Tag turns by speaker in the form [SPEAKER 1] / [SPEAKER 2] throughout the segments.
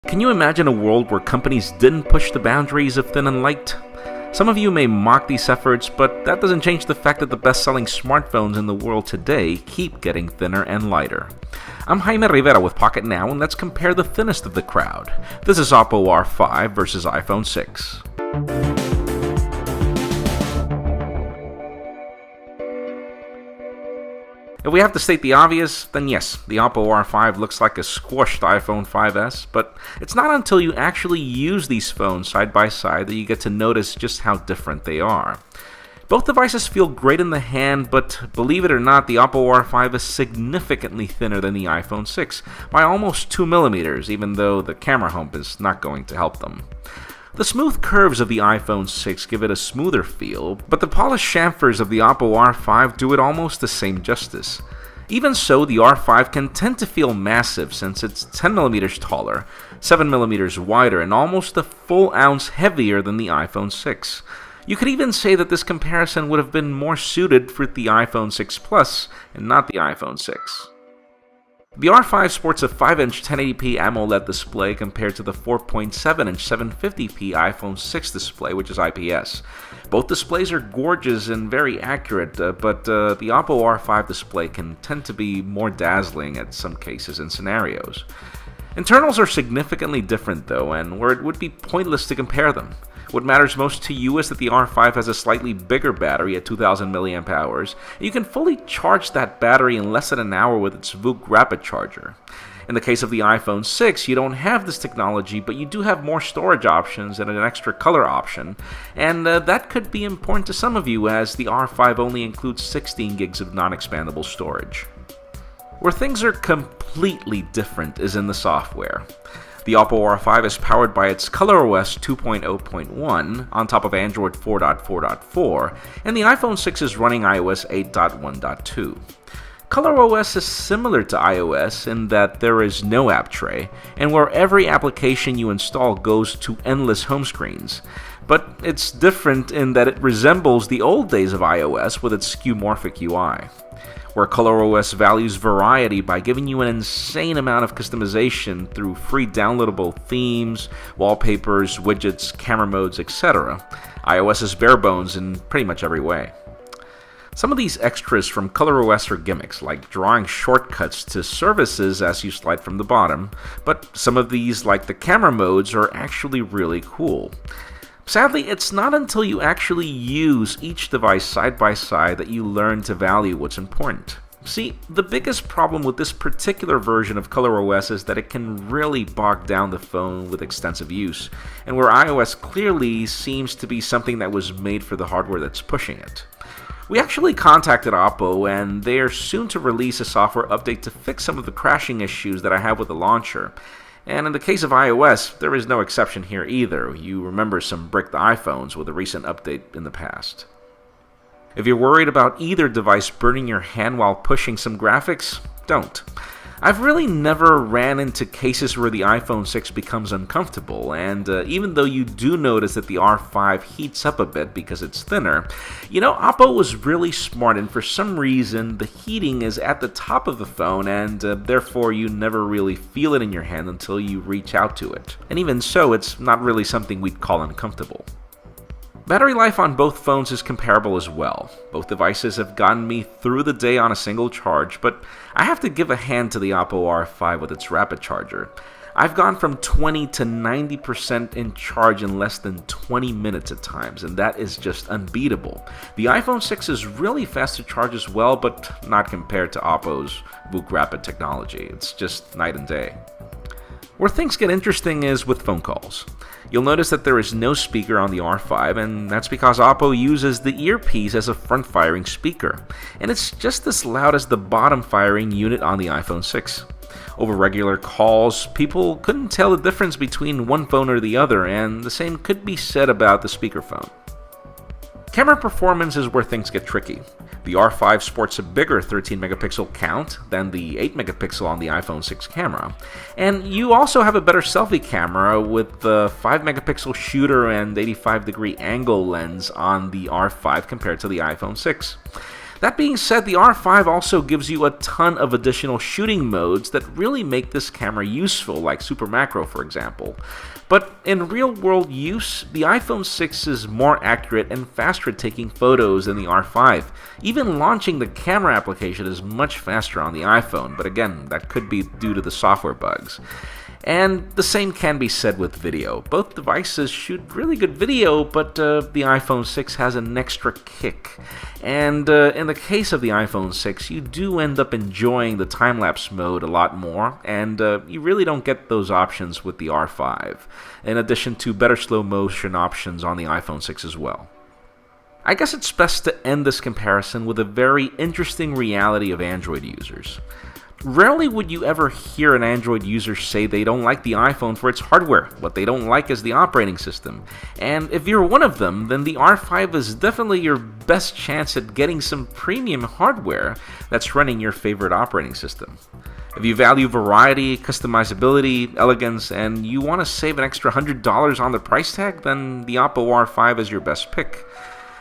[SPEAKER 1] Can you imagine a world where companies didn't push the boundaries of thin and light? Some of you may mock these efforts, but that doesn't change the fact that the best-selling smartphones in the world today keep getting thinner and lighter. I'm Jaime Rivera with Pocket Now, and let's compare the thinnest of the crowd. This is Oppo R5 versus iPhone 6. If we have to state the obvious, then yes, the Oppo R5 looks like a squished iPhone 5S, but it's not until you actually use these phones side by side that you get to notice just how different they are. Both devices feel great in the hand, but believe it or not, the Oppo R5 is significantly thinner than the iPhone 6, by almost 2mm, even though the camera hump is not going to help them. The smooth curves of the iPhone 6 give it a smoother feel, but the polished chamfers of the Oppo R5 do it almost the same justice. Even so, the R5 can tend to feel massive since it's 10mm taller, 7mm wider, and almost a full ounce heavier than the iPhone 6. You could even say that this comparison would have been more suited for the iPhone 6 Plus and not the iPhone 6. The R5 sports a 5-inch 1080p AMOLED display compared to the 4.7-inch 750p iPhone 6 display, which is IPS. Both displays are gorgeous and very accurate, but the Oppo R5 display can tend to be more dazzling at some cases and scenarios. Internals are significantly different though, and where it would be pointless to compare them. What matters most to you is that the R5 has a slightly bigger battery at 2000 mAh, and you can fully charge that battery in less than an hour with its VOOC rapid charger. In the case of the iPhone 6, you don't have this technology, but you do have more storage options and an extra color option, and that could be important to some of you as the R5 only includes 16 gigs of non-expandable storage. Where things are completely different is in the software. The Oppo R5 is powered by its ColorOS 2.0.1 on top of Android 4.4.4, and the iPhone 6 is running iOS 8.1.2. ColorOS is similar to iOS in that there is no app tray, and where every application you install goes to endless home screens. But it's different in that it resembles the old days of iOS with its skeuomorphic UI. Where ColorOS values variety by giving you an insane amount of customization through free downloadable themes, wallpapers, widgets, camera modes, etc., iOS is bare bones in pretty much every way. Some of these extras from ColorOS are gimmicks, like drawing shortcuts to services as you slide from the bottom, but some of these, like the camera modes, are actually really cool. Sadly, it's not until you actually use each device side by side that you learn to value what's important. See, the biggest problem with this particular version of ColorOS is that it can really bog down the phone with extensive use, and where iOS clearly seems to be something that was made for the hardware that's pushing it. We actually contacted Oppo, and they are soon to release a software update to fix some of the crashing issues that I have with the launcher. And in the case of iOS, there is no exception here either. You remember some bricked iPhones with a recent update in the past. If you're worried about either device burning your hand while pushing some graphics, don't. I've really never ran into cases where the iPhone 6 becomes uncomfortable, and even though you do notice that the R5 heats up a bit because it's thinner, Oppo was really smart, and for some reason the heating is at the top of the phone, and therefore you never really feel it in your hand until you reach out to it. And even so, it's not really something we'd call uncomfortable. Battery life on both phones is comparable as well. Both devices have gotten me through the day on a single charge, but I have to give a hand to the Oppo R5 with its rapid charger. I've gone from 20 to 90% in charge in less than 20 minutes at times, and that is just unbeatable. The iPhone 6 is really fast to charge as well, but not compared to Oppo's VOOC rapid technology. It's just night and day. Where things get interesting is with phone calls. You'll notice that there is no speaker on the R5, and that's because Oppo uses the earpiece as a front-firing speaker, and it's just as loud as the bottom-firing unit on the iPhone 6. Over regular calls, people couldn't tell the difference between one phone or the other, and the same could be said about the speakerphone. Camera performance is where things get tricky. The R5 sports a bigger 13-megapixel count than the 8-megapixel on the iPhone 6 camera, and you also have a better selfie camera with the 5-megapixel shooter and 85-degree angle lens on the R5 compared to the iPhone 6. That being said, the R5 also gives you a ton of additional shooting modes that really make this camera useful, like Super Macro for example. But in real-world use, the iPhone 6 is more accurate and faster at taking photos than the R5. Even launching the camera application is much faster on the iPhone, but again, that could be due to the software bugs. And the same can be said with video. Both devices shoot really good video, but the iPhone 6 has an extra kick. And in the case of the iPhone 6, you do end up enjoying the time-lapse mode a lot more, and you really don't get those options with the R5, in addition to better slow-motion options on the iPhone 6 as well. I guess it's best to end this comparison with a very interesting reality of Android users. Rarely would you ever hear an Android user say they don't like the iPhone for its hardware. What they don't like is the operating system. And if you're one of them, then the R5 is definitely your best chance at getting some premium hardware that's running your favorite operating system. If you value variety, customizability, elegance, and you want to save an extra $100 on the price tag, then the Oppo R5 is your best pick.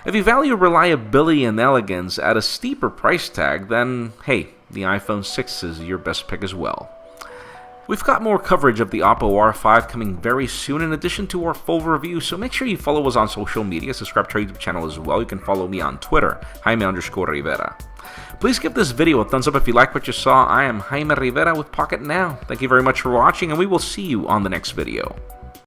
[SPEAKER 1] If you value reliability and elegance at a steeper price tag, then hey, the iPhone 6 is your best pick as well. We've got more coverage of the Oppo R5 coming very soon in addition to our full review, so make sure you follow us on social media, subscribe to our YouTube channel as well. You can follow me on Twitter, Jaime_Rivera. Please give this video a thumbs up if you like what you saw. I am Jaime Rivera with Pocket Now. Thank you very much for watching, and we will see you on the next video.